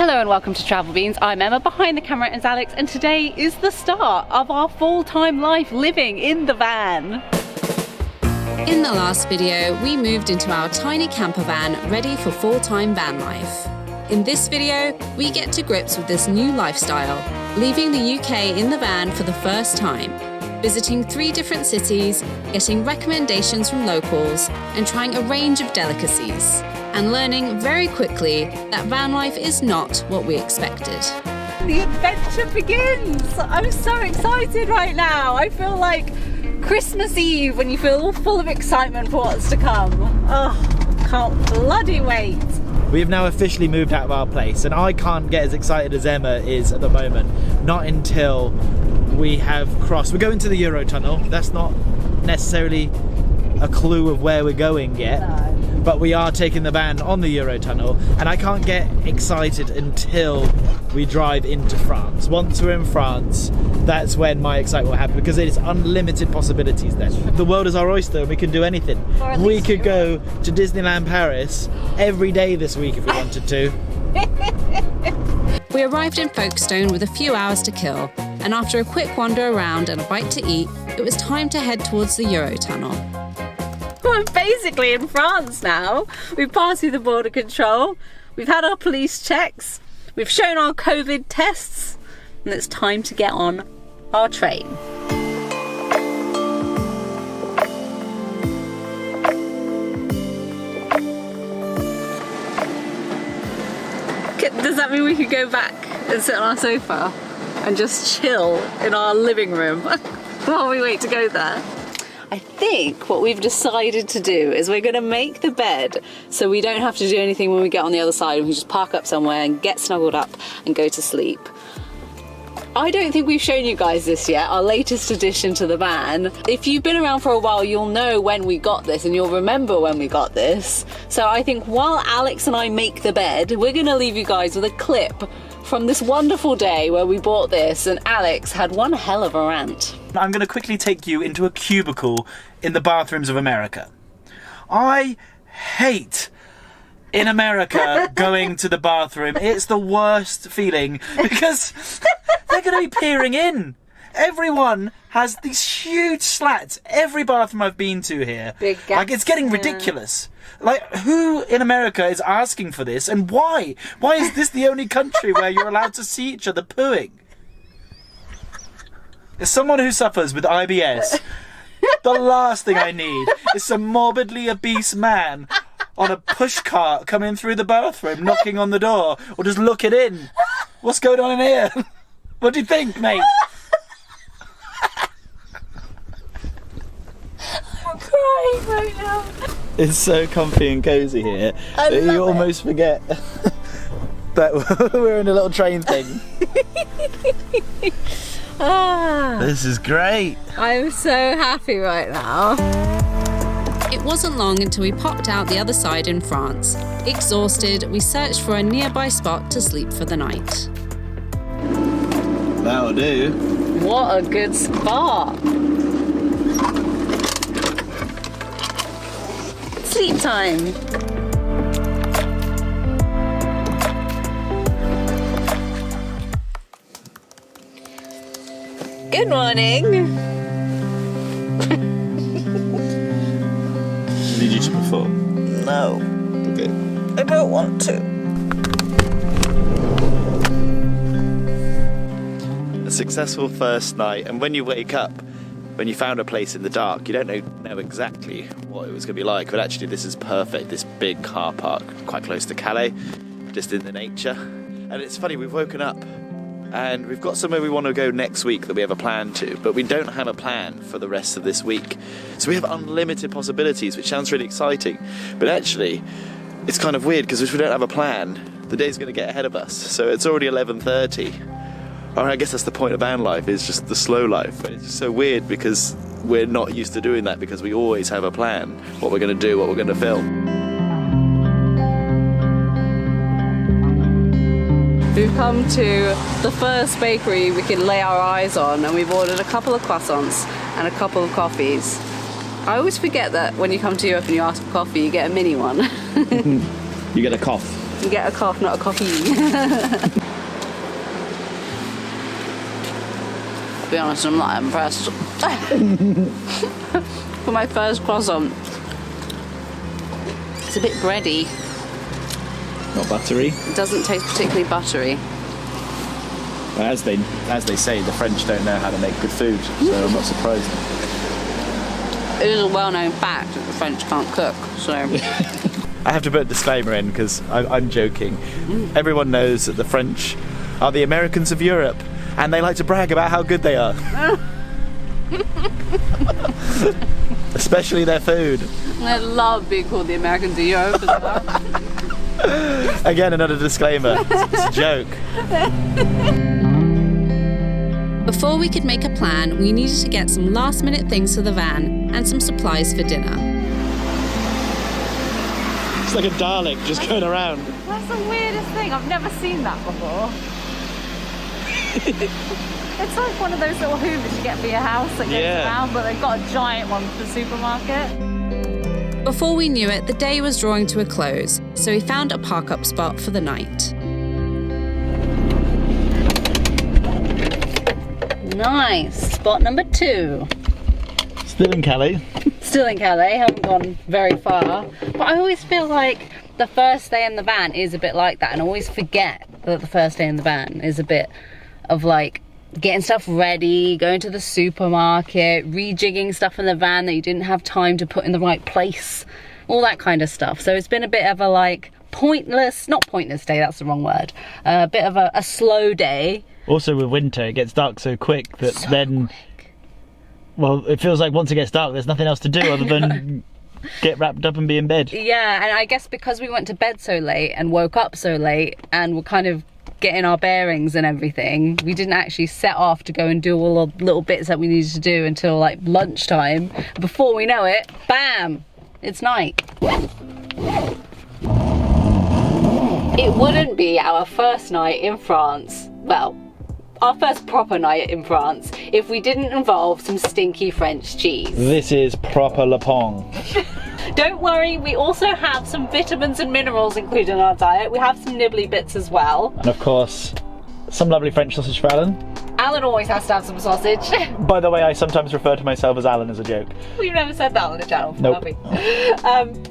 Hello and welcome to Trave Beans. I'm Emma, behind the camera is Alex, and today is the start of our full-time life living in the van. In the last video, we moved into our tiny camper van ready for full-time van life. In this video, we get to grips with this new lifestyle, leaving the UK in the van for the first time, visiting 3 different cities, getting recommendations from locals, and trying a range of delicacies, and learning very quickly that van life is not what we expected. The adventure begins! I'm so excited right now. I feel like Christmas Eve when you feel all full of excitement for what's to come. Oh, can't bloody wait. We have now officially moved out of our place, and I can't get as excited as Emma is at the moment. Not until we have crossed. We're going to the Eurotunnel. That's not necessarily a clue of where we're going yet. No. But we are taking the van on the Eurotunnel, and I can't get excited until we drive into France. Once we're in France, that's when my excitement will happen, because it is unlimited possibilities then. The world is our oyster and we can do anything. We could go to Disneyland Paris every day this week if we wanted to. We arrived in Folkestone with a few hours to kill, and after a quick wander around and a bite to eat, it was time to head towards the Eurotunnel. We're basically in France now. We've passed through the border control, we've had our police checks, we've shown our COVID tests, and it's time to get on our train. Does that mean we could go back and sit on our sofa and just chill in our living room while we wait to go there? I think what we've decided to do is we're going to make the bed so we don't have to do anything when we get on the other side. We can just park up somewhere and get snuggled up and go to sleep. I don't think we've shown you guys this yet, our latest addition to the van. If you've been around for a while, you'll know when we got this and you'll remember when we got this. So I think while Alex and I make the bed, we're going to leave you guys with a clip from this wonderful day where we bought this, and Alex had one hell of a rant. I'm going to quickly take you into a cubicle in the bathrooms of America. I hate in America going to the bathroom. It's the worst feeling because they're going to be peering in. Everyone has these huge slats. Every bathroom I've been to here, big gaps, like, it's getting ridiculous. Like, who in America is asking for this, and why? Why is this the only country where you're allowed to see each other pooing? As someone who suffers with IBS, the last thing I need is some morbidly obese man on a pushcart coming through the bathroom, knocking on the door, or just looking in. What's going on in here? What do you think, mate? I'm crying right now. It's so comfy and cozy here that you almost forget that we're in a little train thing. This is great. I'm so happy right now. It wasn't long until we popped out the other side in France. Exhausted, we searched for a nearby spot to sleep for the night. That'll do. What a good spot. Sleep time. Good morning. Did you just before? No. Okay. I don't want to. A successful first night, and when you wake up, when you found a place in the dark, you don't know exactly what it was going to be like, but actually this is perfect. This big car park quite close to Calais, just in the nature. And it's funny, we've woken up and we've got somewhere we want to go next week that we have a plan to, but we don't have a plan for the rest of this week. So we have unlimited possibilities, which sounds really exciting, but actually it's kind of weird, because if we don't have a plan, the day's going to get ahead of us. So it's already 11:30. I guess that's the point of van life, is just the slow life. But it's just so weird because we're not used to doing that, because we always have a plan, what we're going to do, what we're going to film. We've come to the first bakery we can lay our eyes on, and we've ordered a couple of croissants and a couple of coffees. I always forget that when you come to Europe and you ask for coffee, you get a mini one. You get a cough. You get a cough, not a coffee. To be honest, I'm not impressed. For my first croissant, it's a bit bready. Not buttery. It doesn't taste particularly buttery. As they say, the French don't know how to make good food, so I'm not surprised. It is a well-known fact that the French can't cook, so... I have to put a disclaimer in because I'm joking. Everyone knows that the French are the Americans of Europe, and they like to brag about how good they are. Especially their food. I love being called the Americans of Europe as well. Again, another disclaimer. It's a joke. Before we could make a plan, we needed to get some last-minute things for the van and some supplies for dinner. It's like a Dalek just going around. That's the weirdest thing. I've never seen that before. It's like one of those little hoovers you get for your house that goes around, but they've got a giant one for the supermarket. Before we knew it, the day was drawing to a close, so we found a park-up spot for the night. Nice. Spot number 2. Still in Calais. Still in Calais, haven't gone very far. But I always feel like the first day in the van is a bit like that, and I always forget that the first day in the van is a bit of like getting stuff ready, going to the supermarket, rejigging stuff in the van that you didn't have time to put in the right place, all that kind of stuff. So it's been a bit of a like not pointless day, that's the wrong word, a bit of a slow day. Also with winter, it gets dark so quick that well, it feels like once it gets dark, there's nothing else to do other than get wrapped up and be in bed. Yeah, and I guess because we went to bed so late and woke up so late and we're kind of getting our bearings and everything, we didn't actually set off to go and do all the little bits that we needed to do until like lunchtime. Before we know it, bam, it's night. It wouldn't be our first night in France, well, our first proper night in France, if we didn't involve some stinky French cheese. This is proper Le Pong. Don't worry, we also have some vitamins and minerals included in our diet. We have some nibbly bits as well. And of course, some lovely French sausage for Alan. Alan always has to have some sausage. By the way, I sometimes refer to myself as Alan as a joke. We've never said that on the channel, nope. Have we?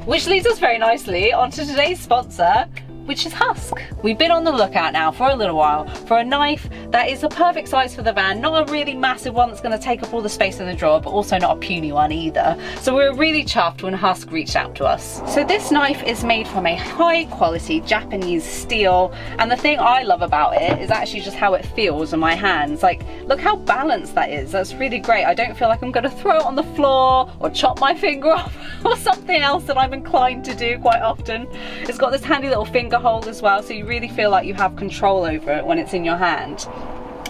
Which leads us very nicely onto today's sponsor, which is Husk. We've been on the lookout now for a little while for a knife that is the perfect size for the van, not a really massive one that's going to take up all the space in the drawer, but also not a puny one either. So we were really chuffed when Husk reached out to us. So this knife is made from a high quality Japanese steel, and the thing I love about it is actually just how it feels in my hands. Like, look how balanced that is. That's really great. I don't feel like I'm going to throw it on the floor or chop my finger off or something else that I'm inclined to do quite often. It's got this handy little finger hold as well, so you really feel like you have control over it when it's in your hand.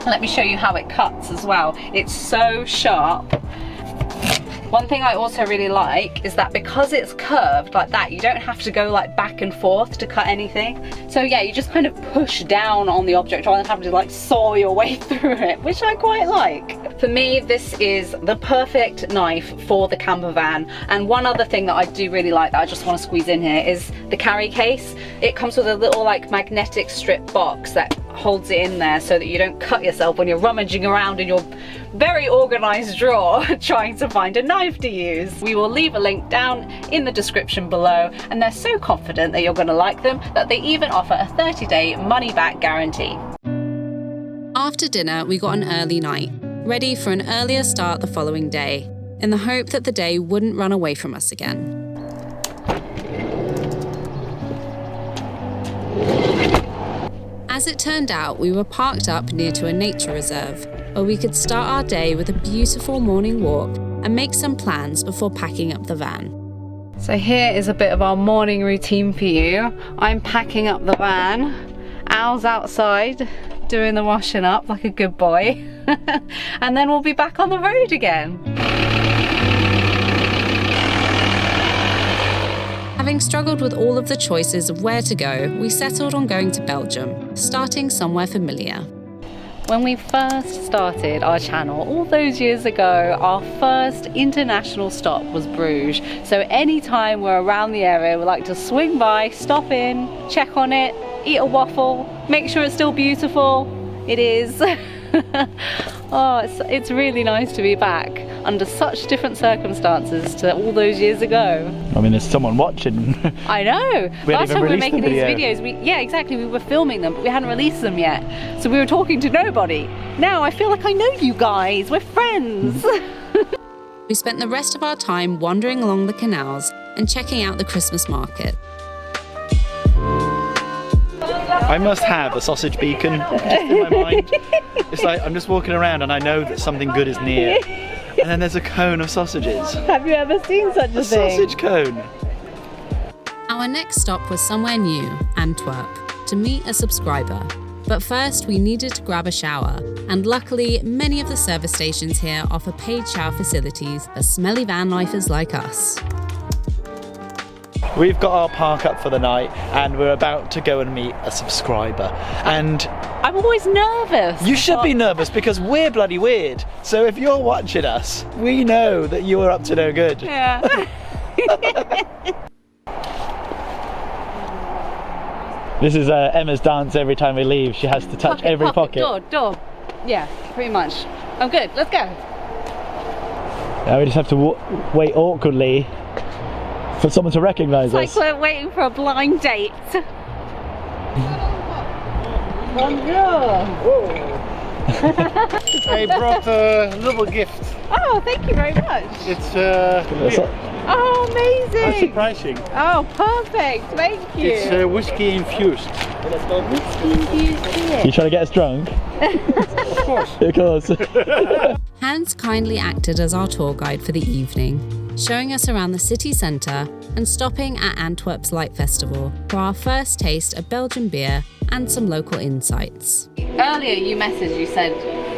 Let me show you how it cuts as well. It's so sharp. One thing I also really like is that because it's curved like that, you don't have to go like back and forth to cut anything. So yeah, you just kind of push down on the object rather than having to like saw your way through it, which I quite like. For me, this is the perfect knife for the camper van. And one other thing that I do really like that I just want to squeeze in here is the carry case. It comes with a little like magnetic strip box that holds it in there so that you don't cut yourself when you're rummaging around in your very organized drawer trying to find a knife to use. We will leave a link down in the description below, and they're so confident that you're going to like them that they even offer a 30-day money-back guarantee. After dinner, we got an early night, ready for an earlier start the following day, in the hope that the day wouldn't run away from us again. As it turned out, we were parked up near to a nature reserve, where we could start our day with a beautiful morning walk and make some plans before packing up the van. So here is a bit of our morning routine for you. I'm packing up the van. Al's outside doing the washing up like a good boy. And then we'll be back on the road again. Having struggled with all of the choices of where to go, we settled on going to Belgium, starting somewhere familiar. When we first started our channel all those years ago, our first international stop was Bruges. So anytime we're around the area, we like to swing by, stop in, check on it, eat a waffle, make sure it's still beautiful. It is. Oh, it's really nice to be back under such different circumstances to all those years ago. I mean, there's someone watching. I know. Last time we were making these video. videos, yeah, exactly, we were filming them, but we hadn't released them yet. So we were talking to nobody. Now I feel like I know you guys. We're friends. We spent the rest of our time wandering along the canals and checking out the Christmas market. I must have a sausage beacon just in my mind. It's like I'm just walking around and I know that something good is near. And then there's a cone of sausages. Have you ever seen such a thing? Sausage cone. Our next stop was somewhere new, Antwerp, to meet a subscriber. But first we needed to grab a shower, and luckily many of the service stations here offer paid shower facilities for smelly van lifers like us. We've got our park up for the night and we're about to go and meet a subscriber. And I'm always nervous. you should be nervous because we're bloody weird. So if you're watching us, we know that you're up to no good. Yeah. This is Emma's dance every time we leave. She has to touch every pocket. Door. Yeah, pretty much. I'm good. Let's go. Now we just have to wait awkwardly for someone to recognise It's us. like we're waiting for a blind date. I brought a little gift. Oh, thank you very much. It's That's- Oh, amazing. How surprising. Oh, perfect. Thank you. It's whiskey infused. You trying to get us drunk? Of course. Of course. Hans kindly acted as our tour guide for the evening, showing us around the city centre and stopping at Antwerp's Light Festival for our first taste of Belgian beer and some local insights. Earlier you messaged, you said,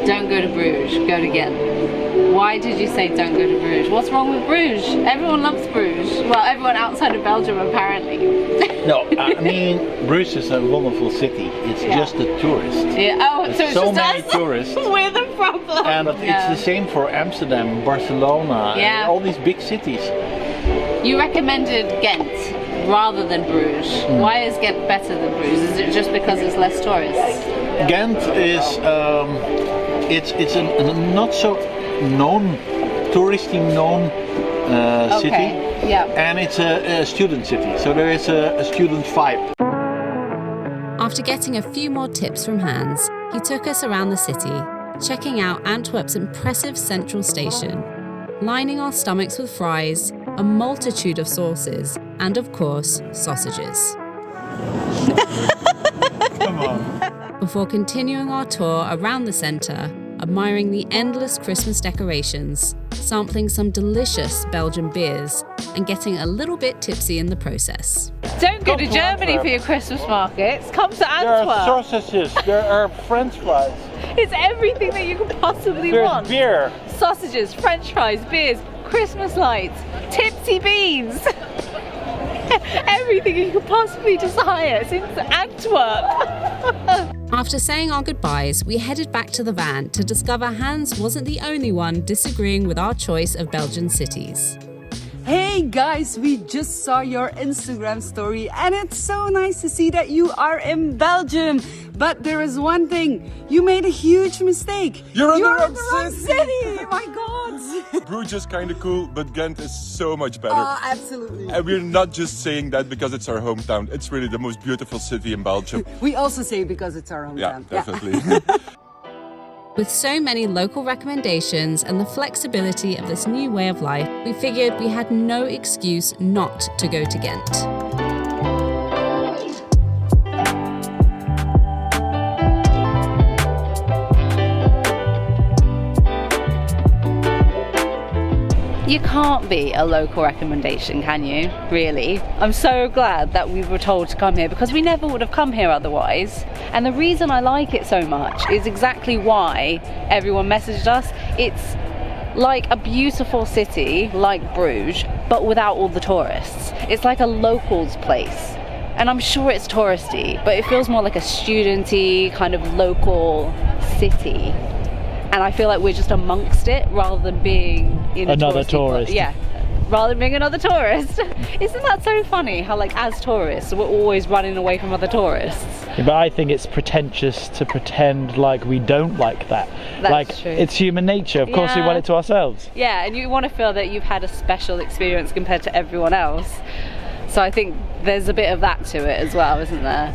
don't go to Bruges, go to Ghent. Why did you say don't go to Bruges? What's wrong with Bruges? Everyone loves Bruges. Well, everyone outside of Belgium apparently. No, I mean, Bruges is a wonderful city. It's just the tourists. Yeah. Oh, so it's so just many us? tourists. We're the problem. And it's the same for Amsterdam, Barcelona, Yeah. and all these big cities. You recommended Ghent rather than Bruges. Why is Ghent better than Bruges? Is it just because it's less tourists? Ghent is it's a not so known, touristy known city. Okay. Yeah. And it's a student city, so there is a student vibe. After getting a few more tips from Hans, he took us around the city, checking out Antwerp's impressive central station, lining our stomachs with fries, a multitude of sauces, and of course, sausages. Come on. Before continuing our tour around the centre, admiring the endless Christmas decorations, sampling some delicious Belgian beers, and getting a little bit tipsy in the process. Don't go Come to to Germany Antwerp. for your Christmas markets. Come to There are Antwerp. sausages, there are French fries, It's everything that you could possibly there's want. beer. Sausages, French fries, beers, Christmas lights, tipsy beans. Everything you could possibly desire since Antwerp. After saying our goodbyes, we headed back to the van to discover Hans wasn't the only one disagreeing with our choice of Belgian cities. Hey guys, we just saw your Instagram story and it's so nice to see that you are in Belgium. But there is one thing, you made a huge mistake. You're in the wrong wrong city. city. My God. Bruges is kind of cool, but Ghent is so much better. Oh, absolutely. And we're not just saying that because it's our hometown. It's really the most beautiful city in Belgium. We also say because it's our Yeah, hometown. definitely. With so many local recommendations and the flexibility of this new way of life, we figured we had no excuse not to go to Ghent. You can't be a local recommendation, can you? Really? I'm so glad that we were told to come here because we never would have come here otherwise. And the reason I like it so much is exactly why everyone messaged us. It's like a beautiful city like Bruges, but without all the tourists. It's like a locals place. And I'm sure it's touristy, but it feels more like a studenty kind of local city, and I feel like we're just amongst it rather than being in Another tourist. Yeah, rather than being another tourist. Isn't that so funny how, like, as tourists we're always running away from other tourists? Yeah, but I think it's pretentious to pretend like we don't like that. That's like true. It's human nature. Of course we want it to ourselves. Yeah, and you want to feel that you've had a special experience compared to everyone else. So I think there's a bit of that to it as well, isn't there?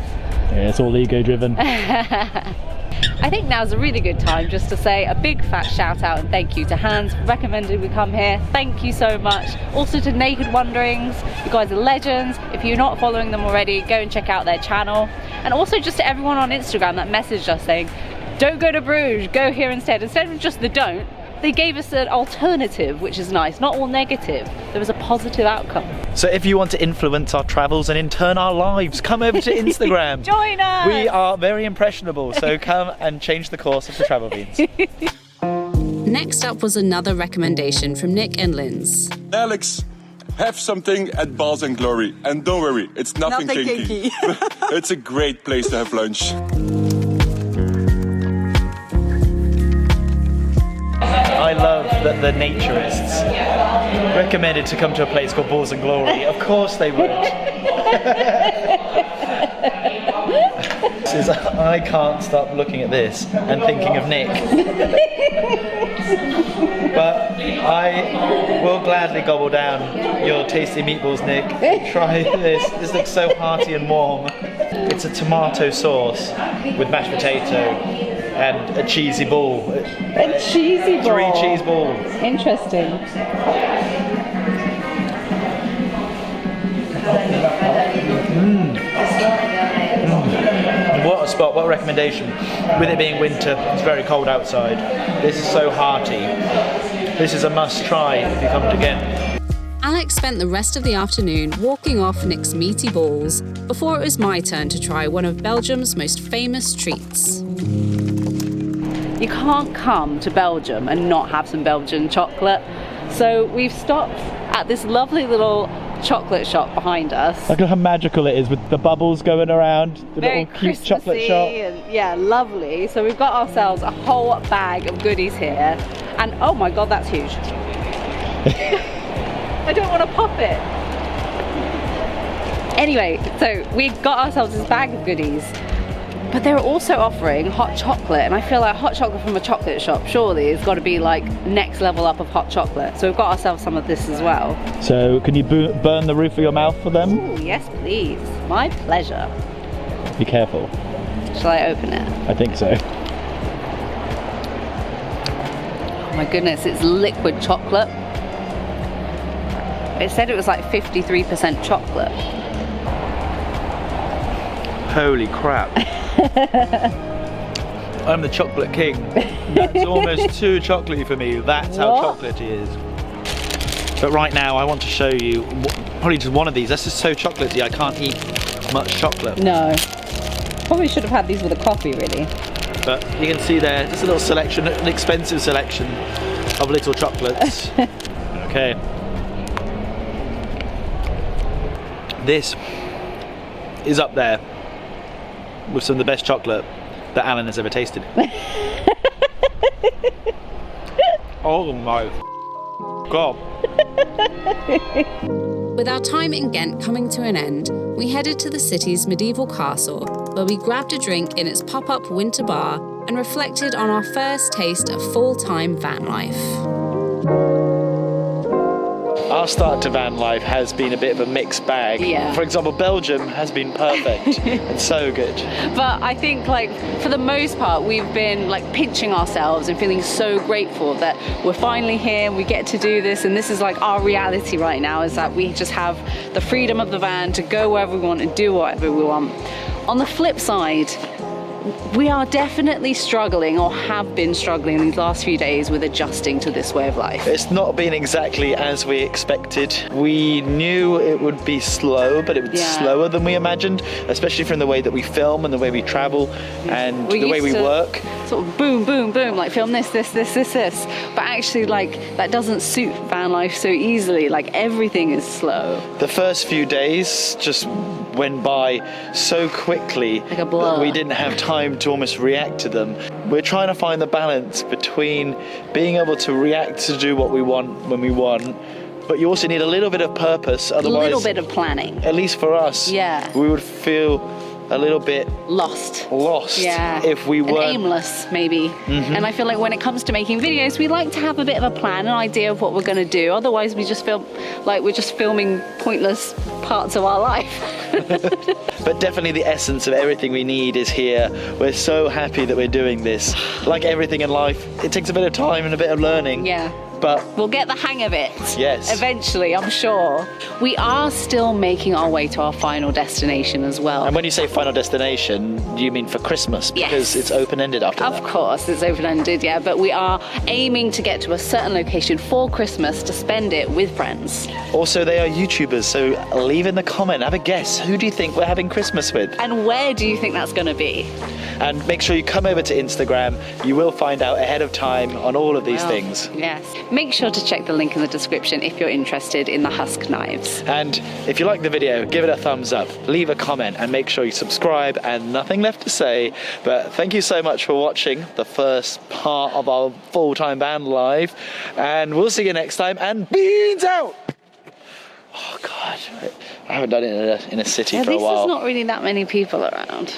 Yeah, it's all ego driven. I think now's a really good time just to say a big fat shout out and thank you to Hans for recommending we come here. Thank you so much. Also to Naked Wanderings, you guys are legends. If you're not following them already, go and check out their channel. And also just to everyone on Instagram that messaged us saying, don't go to Bruges, go here instead. Instead of just the don't, they gave us an alternative, which is nice. Not all negative. There was a positive outcome. So if you want to influence our travels and in turn our lives, come over to Instagram. Join us! We are very impressionable, so come and change the course of the Travel Beans. Next up was another recommendation from Nick and Linz. Alex, have something at Balls and Glory. And don't worry, it's nothing kinky. It's a great place to have lunch. I love that the naturists recommended to come to a place called Balls and Glory. Of course they would. I can't stop looking at this and thinking of Nick. But I will gladly gobble down your tasty meatballs, Nick. Try this. This looks so hearty and warm. It's a tomato sauce with mashed potato and a cheesy ball. A cheesy ball? 3 cheese balls. Interesting. What a spot, what a recommendation. With it being winter, it's very cold outside. This is so hearty. This is a must try if you come again. Alex spent the rest of the afternoon walking off Nick's meaty balls before it was my turn to try one of Belgium's most famous treats. You can't come to Belgium and not have some Belgian chocolate. So we've stopped at this lovely little chocolate shop behind us. Look at how magical it is with the bubbles going around, the Very little cute Christmassy chocolate shop. And, yeah, lovely. So we've got ourselves a whole bag of goodies here. And oh my God, that's huge. I don't want to pop it. Anyway, so we got ourselves this bag of goodies. But they're also offering hot chocolate, and I feel like hot chocolate from a chocolate shop surely has got to be like next level up of hot chocolate. So we've got ourselves some of this as well. So can you burn the roof of your mouth for them? Ooh, yes please. My pleasure. Be careful. Shall I open it? I think so. Oh my goodness, it's liquid chocolate. It said it was like 53% chocolate. Holy crap. I'm the chocolate king. That's almost too chocolatey for me. That's how chocolatey it is. But right now I want to show you probably just one of these. That's just so chocolatey I can't eat much chocolate. No. Probably should have had these with a coffee really. But you can see there, just a little selection, an expensive selection of little chocolates. Okay. This is up there with some of the best chocolate that Alan has ever tasted. Oh my God. With our time in Ghent coming to an end, we headed to the city's medieval castle, where we grabbed a drink in its pop-up winter bar and reflected on our first taste of full-time van life. Our start to van life has been a bit of a mixed bag. Yeah. For example, Belgium has been perfect and so good. But I think like for the most part we've been like pinching ourselves and feeling so grateful that we're finally here and we get to do this, and this is like our reality right now, is that we just have the freedom of the van to go wherever we want and do whatever we want. On the flip side, we are definitely struggling, or have been struggling these last few days, with adjusting to this way of life. It's not been exactly as we expected. We knew it would be slow, but it would be slower than we imagined, especially from the way that we film and the way we travel and the way we work. Sort of boom, boom, boom, like film this. But actually like that doesn't suit van life so easily. Like everything is slow. The first few days just went by so quickly Like a blur. that we didn't have time to almost react to them. We're trying to find the balance between being able to react to do what we want when we want, but you also need a little bit of purpose, A otherwise, little bit of planning. at least for us, Yeah. we would feel a little bit Lost. lost if we And weren't. aimless, maybe. And I feel like when it comes to making videos, we like to have a bit of a plan, an idea of what we're going to do. Otherwise, we just feel like we're just filming pointless parts of our life. But definitely the essence of everything we need is here. We're so happy that we're doing this. Like everything in life, it takes a bit of time and a bit of learning. Yeah. But We'll get the hang of it. Yes. Eventually, I'm sure. We are still making our way to our final destination as well. and when you say final destination, you mean for Christmas? Yes. Because it's open-ended after Of that. course, it's open-ended, yeah, but we are aiming to get to a certain location for Christmas to spend it with friends. Also, they are YouTubers, so leave in the comment, have a guess. Who do you think we're having Christmas with? And where do you think that's going to be? And make sure you come over to Instagram. You will find out ahead of time on all of these Well, things. Yes. Make sure to check the link in the description if you're interested in the husk knives. And if you like the video, give it a thumbs up, leave a comment, and make sure you subscribe. And nothing left to say, but thank you so much for watching the first part of our full-time band live. And we'll see you next time. And beans out! Oh God, I haven't done it in a city At for a least while. there's not really that many people around.